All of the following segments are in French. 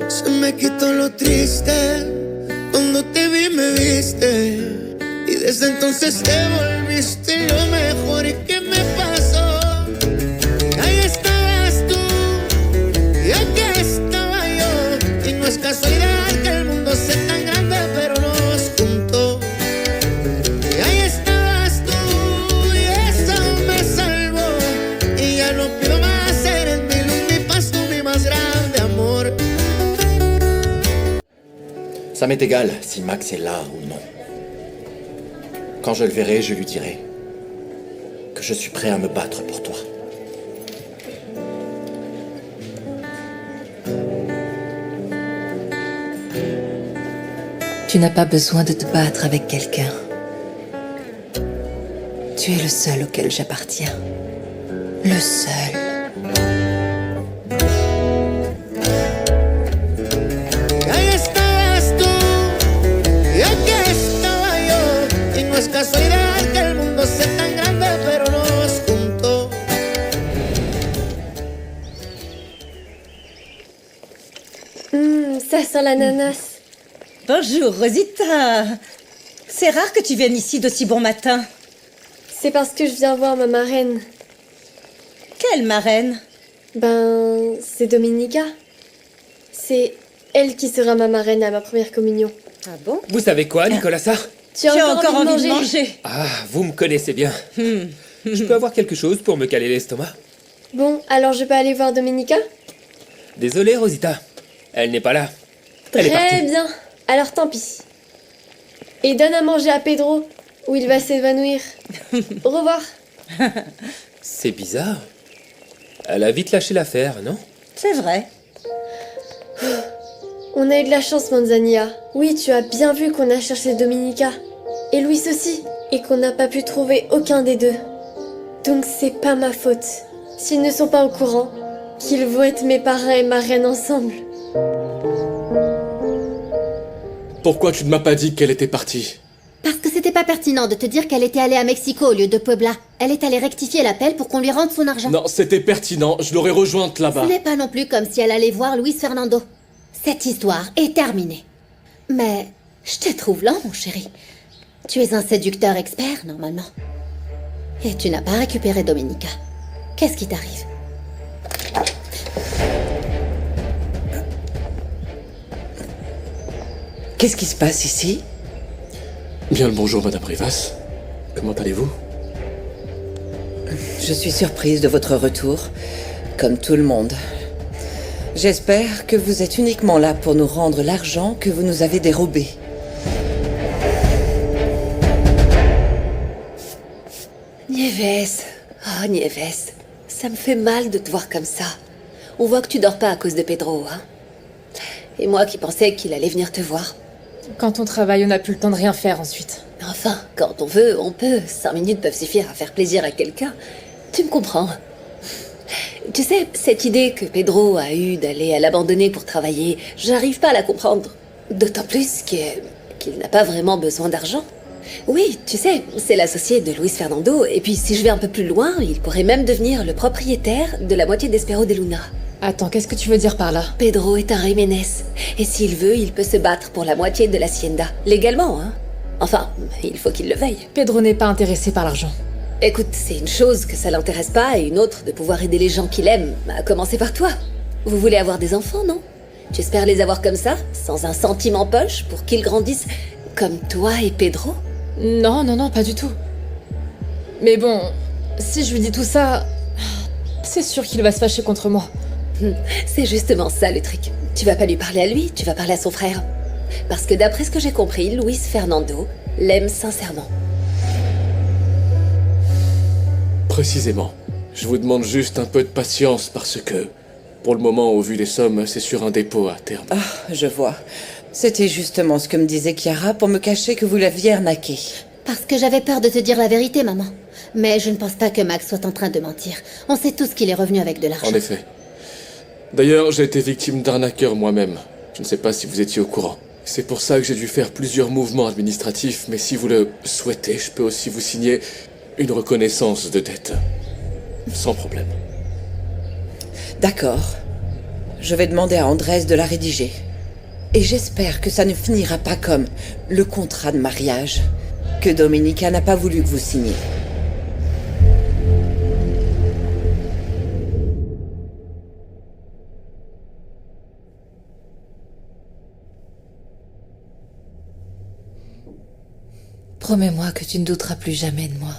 Se me quitó lo triste, cuando te vi me viste, y desde entonces te volviste lo mejor que me pasó. Ahí estabas tú, y aquí estaba yo, y no es casualidad que el mundo sea tan grande, pero nos juntó. Y ahí estabas tú, y eso me salvó, y ya no pido más, eres mi luz, mi paz, tú mi más grande amor. Ça m'est égal si Max est là ou non. Quand je le verrai, je lui dirai que je suis prêt à me battre pour toi. Tu n'as pas besoin de te battre avec quelqu'un. Tu es le seul auquel j'appartiens. Le seul. Ahí estabas tú, y aquí estaba yo, y no es casualidad que el mundo sea tan grande, pero nos juntó. Ça sent l'ananas. Bonjour, Rosita. C'est rare que tu viennes ici d'aussi bon matin. C'est parce que je viens voir ma marraine. Quelle marraine? Ben, c'est Dominica. C'est elle qui sera ma marraine à ma première communion. Ah bon? Vous savez quoi, Nicolas Sarr? Tu as encore envie de manger? Ah, vous me connaissez bien. Je peux avoir quelque chose pour me caler l'estomac? Bon, alors je peux aller voir Dominica? Désolé, Rosita. Elle n'est pas là. Elle est Très partie. bien. Alors tant pis. Et donne à manger à Pedro, ou il va s'évanouir. Au revoir. C'est bizarre. Elle a vite lâché l'affaire, non? C'est vrai. On a eu de la chance, Manzania. Oui, tu as bien vu qu'on a cherché Dominica. Et Louis aussi. Et qu'on n'a pas pu trouver aucun des deux. Donc c'est pas ma faute. S'ils ne sont pas au courant, qu'ils vont être mes parrains et ma reine ensemble. Pourquoi tu ne m'as pas dit qu'elle était partie? Parce que c'était pas pertinent de te dire qu'elle était allée à Mexico au lieu de Puebla. Elle est allée rectifier l'appel pour qu'on lui rende son argent. Non, c'était pertinent, je l'aurais rejointe là-bas. Ce n'est pas non plus comme si elle allait voir Luis Fernando. Cette histoire est terminée. Mais je te trouve lent, mon chéri. Tu es un séducteur expert, normalement. Et tu n'as pas récupéré Dominica. Qu'est-ce qui t'arrive? Qu'est-ce qui se passe ici? Bien le bonjour, Madame Rivas. Comment allez-vous? Je suis surprise de votre retour, comme tout le monde. J'espère que vous êtes uniquement là pour nous rendre l'argent que vous nous avez dérobé. Nieves, oh Nieves, ça me fait mal de te voir comme ça. On voit que tu dors pas à cause de Pedro, hein. Et moi qui pensais qu'il allait venir te voir. Quand on travaille, on n'a plus le temps de rien faire ensuite. Enfin, quand on veut, on peut. 5 minutes peuvent suffire à faire plaisir à quelqu'un. Tu me comprends. Tu sais, cette idée que Pedro a eue d'aller à l'abandonner pour travailler, j'arrive pas à la comprendre. D'autant plus qu'il n'a pas vraiment besoin d'argent. Oui, tu sais, c'est l'associé de Luis Fernando, et puis si je vais un peu plus loin, il pourrait même devenir le propriétaire de la moitié d'Espero de Luna. Attends, qu'est-ce que tu veux dire par là? Pedro est un Jiménez, et s'il veut, il peut se battre pour la moitié de l'hacienda. Légalement, hein. Enfin, il faut qu'il le veuille. Pedro n'est pas intéressé par l'argent. Écoute, c'est une chose que ça l'intéresse pas, et une autre de pouvoir aider les gens qu'il aime, à commencer par toi. Vous voulez avoir des enfants, non? Tu espères les avoir comme ça, sans un centime en poche, pour qu'ils grandissent comme toi et Pedro? Non, non, non, pas du tout. Mais bon, si je lui dis tout ça, c'est sûr qu'il va se fâcher contre moi. C'est justement ça le truc. Tu vas pas lui parler à lui, tu vas parler à son frère. Parce que d'après ce que j'ai compris, Luis Fernando l'aime sincèrement. Précisément. Je vous demande juste un peu de patience parce que, pour le moment, au vu des sommes, c'est sur un dépôt à terme. Ah, je vois. C'était justement ce que me disait Chiara pour me cacher que vous l'aviez arnaqué. Parce que j'avais peur de te dire la vérité, maman. Mais je ne pense pas que Max soit en train de mentir. On sait tous qu'il est revenu avec de l'argent. En effet. D'ailleurs, j'ai été victime d'arnaqueur moi-même. Je ne sais pas si vous étiez au courant. C'est pour ça que j'ai dû faire plusieurs mouvements administratifs, mais si vous le souhaitez, je peux aussi vous signer une reconnaissance de dette. Sans problème. D'accord. Je vais demander à Andrés de la rédiger. Et j'espère que ça ne finira pas comme le contrat de mariage que Dominica n'a pas voulu que vous signiez. Promets-moi que tu ne douteras plus jamais de moi.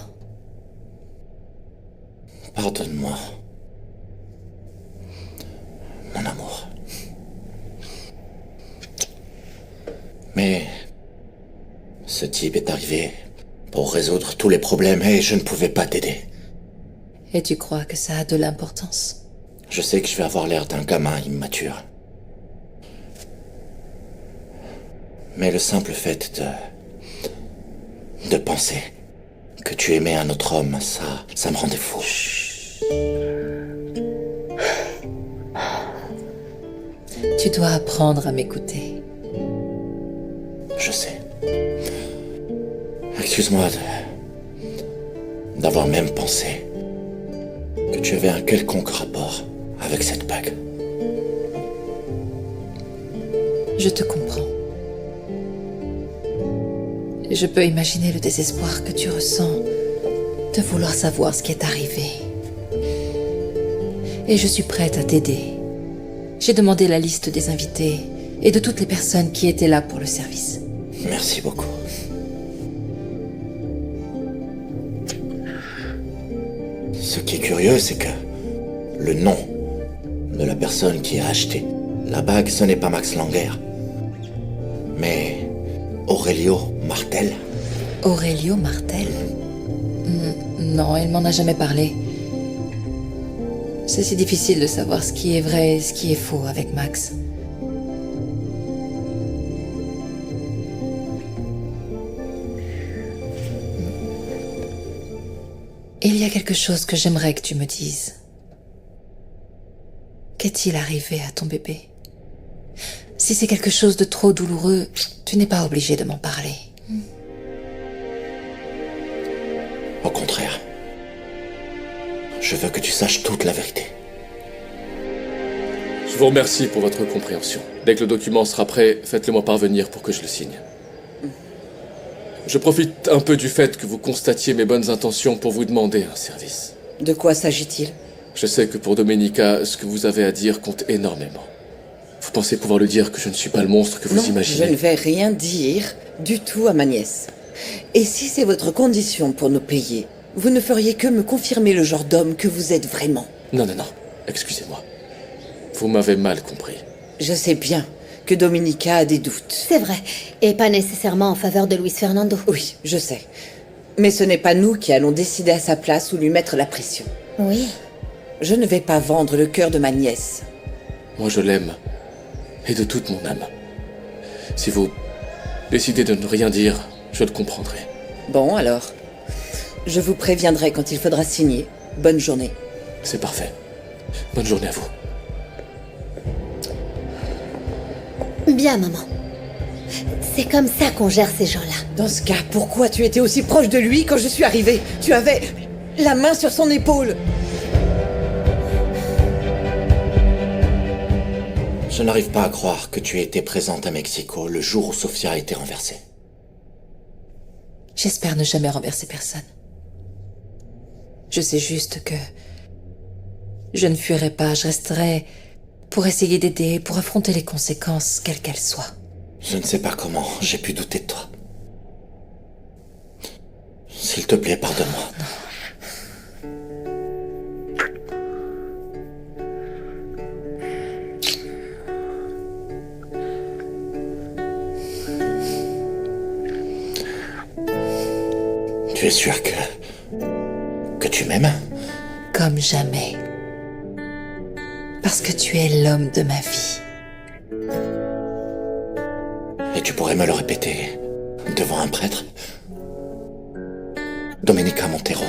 Pardonne-moi. Mon amour. Mais ce type est arrivé pour résoudre tous les problèmes et je ne pouvais pas t'aider. Et tu crois que ça a de l'importance? Je sais que je vais avoir l'air d'un gamin immature. Mais le simple fait de penser que tu aimais un autre homme, ça me rendait fou. Tu dois apprendre à m'écouter. Je sais. Excuse-moi d'avoir même pensé que tu avais un quelconque rapport avec cette bague. Je te comprends. Et je peux imaginer le désespoir que tu ressens de vouloir savoir ce qui est arrivé. Et je suis prête à t'aider. J'ai demandé la liste des invités et de toutes les personnes qui étaient là pour le service. Merci beaucoup. Ce qui est curieux, c'est que le nom de la personne qui a acheté la bague, ce n'est pas Max Langer, mais Aurelio Martel. Aurelio Martel? Non, il m'en a jamais parlé. C'est si difficile de savoir ce qui est vrai et ce qui est faux avec Max. Il y a quelque chose que j'aimerais que tu me dises. Qu'est-il arrivé à ton bébé? Si c'est quelque chose de trop douloureux, tu n'es pas obligé de m'en parler. Au contraire. Je veux que tu saches toute la vérité. Je vous remercie pour votre compréhension. Dès que le document sera prêt, faites-le-moi parvenir pour que je le signe. Je profite un peu du fait que vous constatiez mes bonnes intentions pour vous demander un service. De quoi s'agit-il? Je sais que pour Domenica, ce que vous avez à dire compte énormément. Vous pensez pouvoir lui dire que je ne suis pas le monstre que vous Non, imaginez? je ne vais rien dire du tout à ma nièce. Et si c'est votre condition pour nous payer, vous ne feriez que me confirmer le genre d'homme que vous êtes vraiment. Non, excusez-moi. Vous m'avez mal compris. Je sais bien que Dominica a des doutes. C'est vrai, et pas nécessairement en faveur de Luis Fernando. Oui, je sais. Mais ce n'est pas nous qui allons décider à sa place ou lui mettre la pression. Oui. Je ne vais pas vendre le cœur de ma nièce. Moi, je l'aime. Et de toute mon âme. Si vous décidez de ne rien dire, je le comprendrai. Bon, alors. Je vous préviendrai quand il faudra signer. Bonne journée. C'est parfait. Bonne journée à vous. Bien, maman. C'est comme ça qu'on gère ces gens-là. Dans ce cas, pourquoi tu étais aussi proche de lui quand je suis arrivée? Tu avais la main sur son épaule. Je n'arrive pas à croire que tu aies été présente à Mexico le jour où Sofia a été renversée. J'espère ne jamais renverser personne. Je sais juste que je ne fuirai pas, je resterai pour essayer d'aider, pour affronter les conséquences, quelles qu'elles soient. Je ne sais pas comment j'ai pu douter de toi. S'il te plaît, pardonne-moi. Tu es sûr que tu m'aimes? Comme jamais. Parce que tu es l'homme de ma vie. Et tu pourrais me le répéter devant un prêtre? Domenica Montero.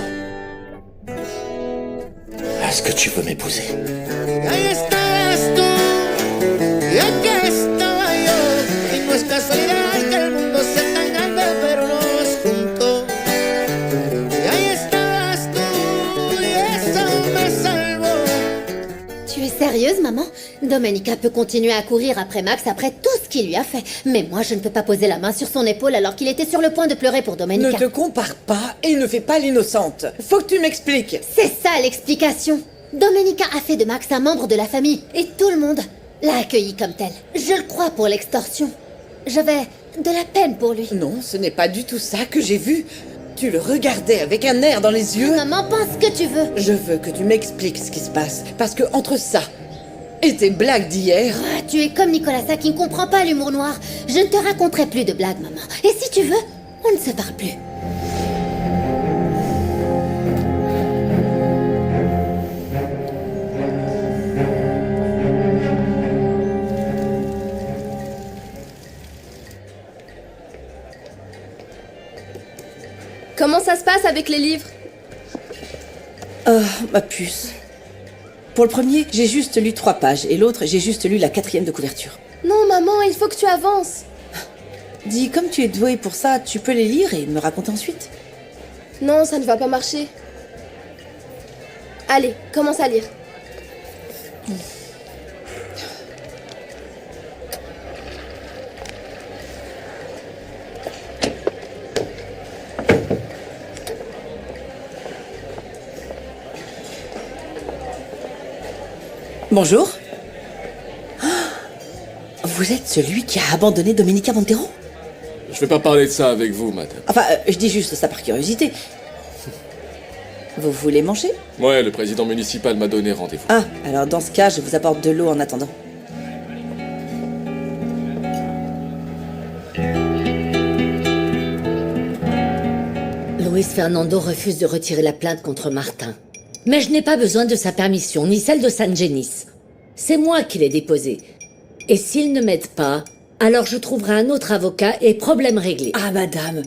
Est-ce que tu veux m'épouser? Ahí estabas tú, y aquí estaba yo, y no es casualidad que el mundo sea tan grande, pero nos juntó. Y ahí estabas tú, y eso me salvó. Tu es sérieuse, maman? Domenica peut continuer à courir après Max après tout ce qu'il lui a fait. Mais moi, je ne peux pas poser la main sur son épaule alors qu'il était sur le point de pleurer pour Domenica. Ne te compare pas et ne fais pas l'innocente. Faut que tu m'expliques. C'est ça l'explication. Domenica a fait de Max un membre de la famille et tout le monde l'a accueilli comme tel. Je le crois pour l'extorsion. J'avais de la peine pour lui. Non, ce n'est pas du tout ça que j'ai vu. Tu le regardais avec un air dans les yeux. Maman, pense ce que tu veux. Je veux que tu m'expliques ce qui se passe. Parce que entre ça et tes blagues d'hier... Ah, tu es comme Nicolasa qui ne comprend pas l'humour noir. Je ne te raconterai plus de blagues, maman. Et si tu veux, on ne se parle plus. Comment ça se passe avec les livres? Oh, ma puce. Pour le premier, j'ai juste lu 3 pages. Et l'autre, j'ai juste lu la 4e de couverture. Non, maman, il faut que tu avances. Dis, comme tu es douée pour ça, tu peux les lire et me raconter ensuite. Non, ça ne va pas marcher. Allez, commence à lire. Bonjour. Vous êtes celui qui a abandonné Domenica Montero? Je vais pas parler de ça avec vous, madame. Enfin, je dis juste ça par curiosité. Vous voulez manger? Ouais, le président municipal m'a donné rendez-vous. Ah, alors dans ce cas, je vous apporte de l'eau en attendant. Luis Fernando refuse de retirer la plainte contre Martin. Mais je n'ai pas besoin de sa permission, ni celle de San Genis. C'est moi qui l'ai déposé. Et s'il ne m'aide pas, alors je trouverai un autre avocat et problème réglé. Ah, madame,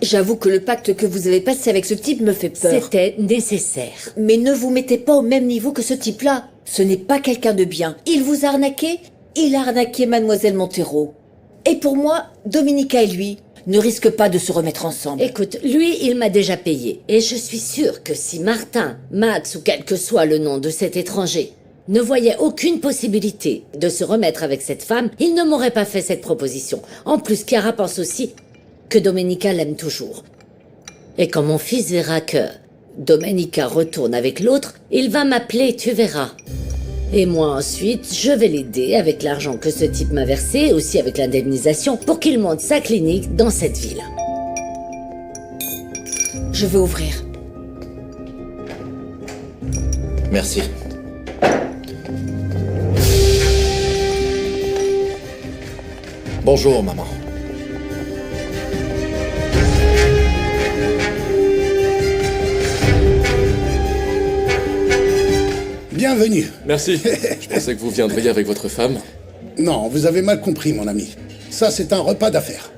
j'avoue que le pacte que vous avez passé avec ce type me fait peur. C'était nécessaire. Mais ne vous mettez pas au même niveau que ce type-là. Ce n'est pas quelqu'un de bien. Il vous a arnaqué, il a arnaqué Mademoiselle Montero. Et pour moi, Domenica et lui ne risquent pas de se remettre ensemble. Écoute, lui, il m'a déjà payé. Et je suis sûre que si Martin, Max ou quel que soit le nom de cet étranger ne voyait aucune possibilité de se remettre avec cette femme, il ne m'aurait pas fait cette proposition. En plus, Chiara pense aussi que Domenica l'aime toujours. Et quand mon fils verra que Domenica retourne avec l'autre, il va m'appeler, tu verras. Et moi ensuite, je vais l'aider avec l'argent que ce type m'a versé, et aussi avec l'indemnisation, pour qu'il monte sa clinique dans cette ville. Je veux ouvrir. Merci. Bonjour, maman. Bienvenue. Merci. Je pensais que vous viendriez avec votre femme. Non, vous avez mal compris, mon ami. Ça, c'est un repas d'affaires.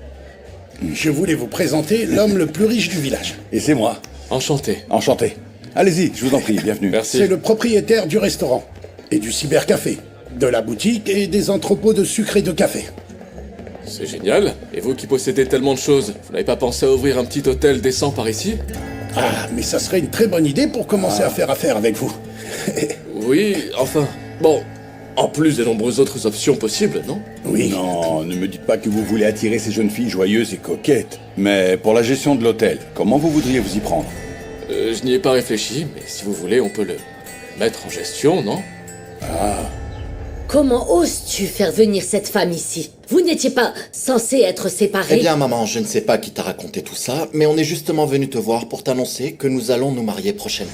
Je voulais vous présenter l'homme le plus riche du village. Et c'est moi. Enchanté. Enchanté. Allez-y, je vous en prie, bienvenue. Merci. C'est le propriétaire du restaurant, et du cybercafé, de la boutique et des entrepôts de sucre et de café. C'est génial. Et vous qui possédez tellement de choses, vous n'avez pas pensé à ouvrir un petit hôtel décent par ici? Ah, mais ça serait une très bonne idée pour commencer à faire affaire avec vous. Oui, enfin, bon, en plus des nombreuses autres options possibles, non? Oui. Non, ne me dites pas que vous voulez attirer ces jeunes filles joyeuses et coquettes. Mais pour la gestion de l'hôtel, comment vous voudriez vous y prendre? Je n'y ai pas réfléchi, mais si vous voulez, on peut le mettre en gestion, non? Ah. Comment oses-tu faire venir cette femme ici? Vous n'étiez pas censés être séparés? Eh bien, maman, je ne sais pas qui t'a raconté tout ça, mais on est justement venu te voir pour t'annoncer que nous allons nous marier prochainement.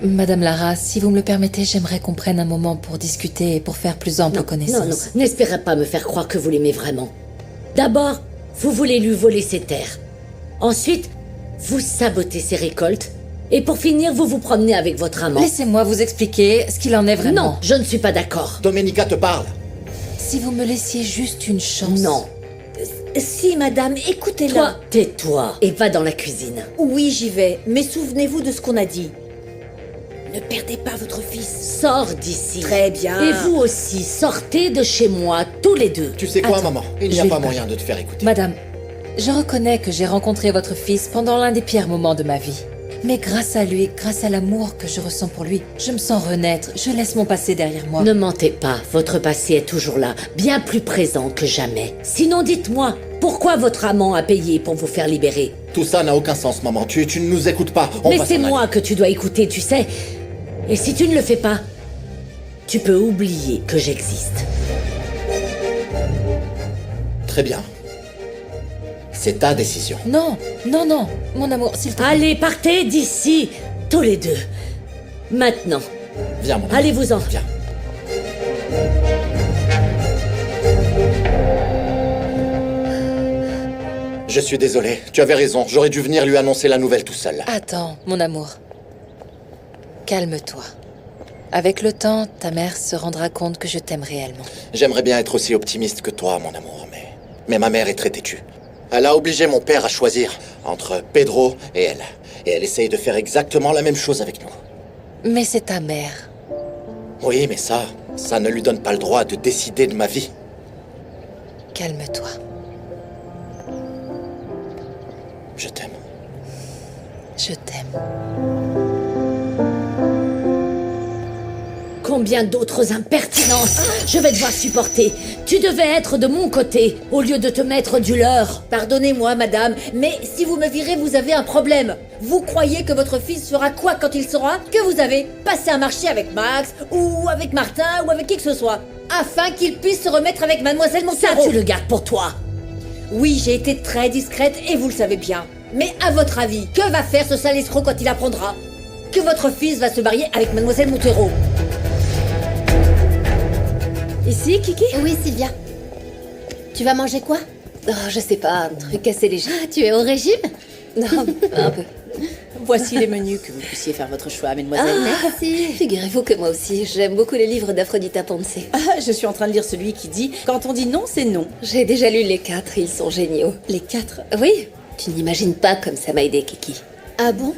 Madame Lara, si vous me le permettez, j'aimerais qu'on prenne un moment pour discuter et pour faire plus ample connaissance. Non, n'espérez pas me faire croire que vous l'aimez vraiment. D'abord, vous voulez lui voler ses terres. Ensuite, vous sabotez ses récoltes. Et pour finir, vous vous promenez avec votre amant. Laissez-moi vous expliquer ce qu'il en est vraiment. Non, je ne suis pas d'accord. Domenica te parle. Si vous me laissiez juste une chance... Non. Si, madame, écoutez-la. Toi, tais-toi et va dans la cuisine. Oui, j'y vais, mais souvenez-vous de ce qu'on a dit. Ne perdez pas votre fils. Sors d'ici. Très bien. Et vous aussi, sortez de chez moi, tous les deux. Tu sais quoi, Attends, maman? Il n'y a pas moyen de te faire écouter. Madame, je reconnais que j'ai rencontré votre fils pendant l'un des pires moments de ma vie. Mais grâce à lui, grâce à l'amour que je ressens pour lui, je me sens renaître. Je laisse mon passé derrière moi. Ne mentez pas, votre passé est toujours là, bien plus présent que jamais. Sinon dites-moi, pourquoi votre amant a payé pour vous faire libérer? Tout ça n'a aucun sens, maman. Tu ne nous écoutes pas. Mais c'est moi que tu dois écouter, tu sais. Et si tu ne le fais pas, tu peux oublier que j'existe. Très bien. C'est ta décision. Non, non, non, mon amour, s'il te plaît. Allez, partez d'ici, tous les deux. Maintenant. Viens, mon amour. Allez-vous-en. Viens. Je suis désolé. Tu avais raison. J'aurais dû venir lui annoncer la nouvelle tout seul. Attends, mon amour. Calme-toi. Avec le temps, ta mère se rendra compte que je t'aime réellement. J'aimerais bien être aussi optimiste que toi, mon amour, mais ma mère est très têtue. Elle a obligé mon père à choisir entre Pedro et elle. Et elle essaye de faire exactement la même chose avec nous. Mais c'est ta mère. Oui, mais ça ne lui donne pas le droit de décider de ma vie. Calme-toi. Je t'aime. Je t'aime. Combien d'autres impertinences je vais devoir supporter. Tu devais être de mon côté, au lieu de te mettre du leur. Pardonnez-moi, madame, mais si vous me virez, vous avez un problème. Vous croyez que votre fils fera quoi quand il saura que vous avez passé un marché avec Max, ou avec Martin, ou avec qui que ce soit, afin qu'il puisse se remettre avec Mademoiselle Montero? Ça, tu le gardes pour toi. Oui, j'ai été très discrète et vous le savez bien. Mais à votre avis, que va faire ce sale escroc quand il apprendra que votre fils va se marier avec Mademoiselle Montero? Ici, Kiki? Oui, Sylvia. Tu vas manger quoi? Oh, je sais pas, un truc assez léger. Ah, tu es au régime? Non, un peu. Voici les menus, que vous puissiez faire votre choix, mademoiselle. Merci. Figurez-vous que moi aussi, j'aime beaucoup les livres d'Aphrodita Ponce. Ah, je suis en train de lire celui qui dit « Quand on dit non, c'est non ». J'ai déjà lu les 4, ils sont géniaux. Les 4? Oui, tu n'imagines pas comme ça m'a aidé, Kiki. Ah bon?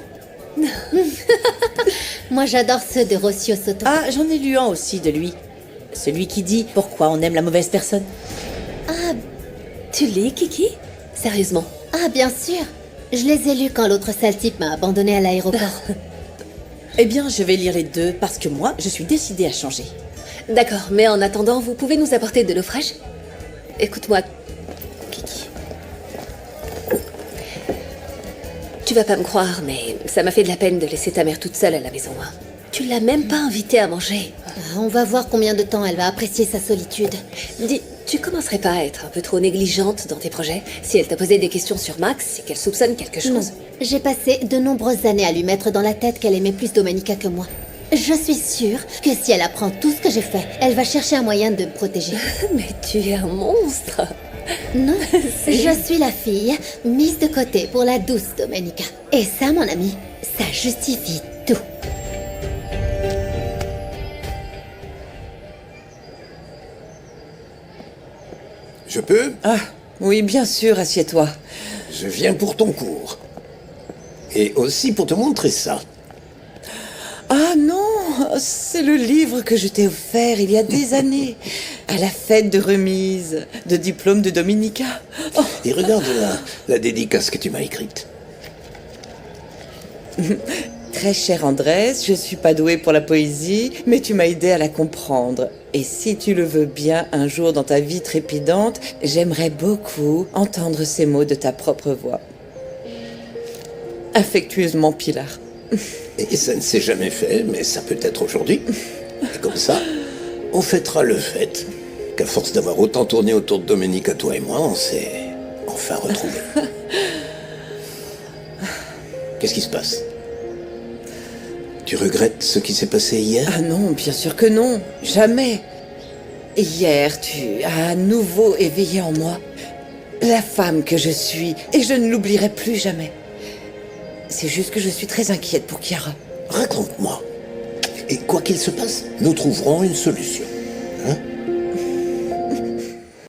Moi, j'adore ceux de Rocio Soto. Ah, j'en ai lu un aussi de lui. Celui qui dit « Pourquoi on aime la mauvaise personne ». Ah, tu lis, Kiki? Sérieusement? Ah, bien sûr. Je les ai lus quand l'autre sale type m'a abandonné à l'aéroport. Eh bien, je vais lire les deux parce que moi, je suis décidée à changer. D'accord, mais en attendant, vous pouvez nous apporter de l'eau fraîche? Écoute-moi, Kiki. Tu vas pas me croire, mais ça m'a fait de la peine de laisser ta mère toute seule à la maison. Hein. Tu l'as même pas invitée à manger. On va voir combien de temps elle va apprécier sa solitude. Dis, tu commencerais pas à être un peu trop négligente dans tes projets? Si elle t'a posé des questions sur Max, c'est qu'elle soupçonne quelque chose. Non. J'ai passé de nombreuses années à lui mettre dans la tête qu'elle aimait plus Domenica que moi. Je suis sûre que si elle apprend tout ce que j'ai fait, elle va chercher un moyen de me protéger. Mais tu es un monstre. Non, je suis la fille mise de côté pour la douce Domenica. Et ça, mon ami, ça justifie tout. Je peux? Ah, oui, bien sûr, assieds-toi. Je viens pour ton cours. Et aussi pour te montrer ça. Ah non, c'est le livre que je t'ai offert il y a des années, à la fête de remise de diplôme de Dominica. Oh. Et regarde la dédicace que tu m'as écrite. Très cher Andrés, je suis pas douée pour la poésie, mais tu m'as aidé à la comprendre. Et si tu le veux bien, un jour dans ta vie trépidante, j'aimerais beaucoup entendre ces mots de ta propre voix. Affectueusement, Pilar. Et ça ne s'est jamais fait, mais ça peut être aujourd'hui. Et comme ça, on fêtera le fait qu'à force d'avoir autant tourné autour de Domenica, toi et moi, on s'est enfin retrouvés. Qu'est-ce qui se passe? Tu regrettes ce qui s'est passé hier? Ah non, bien sûr que non. Jamais. Hier, tu as à nouveau éveillé en moi la femme que je suis, et je ne l'oublierai plus jamais. C'est juste que je suis très inquiète pour Chiara. Raconte-moi. Et quoi qu'il se passe, nous trouverons une solution. Hein?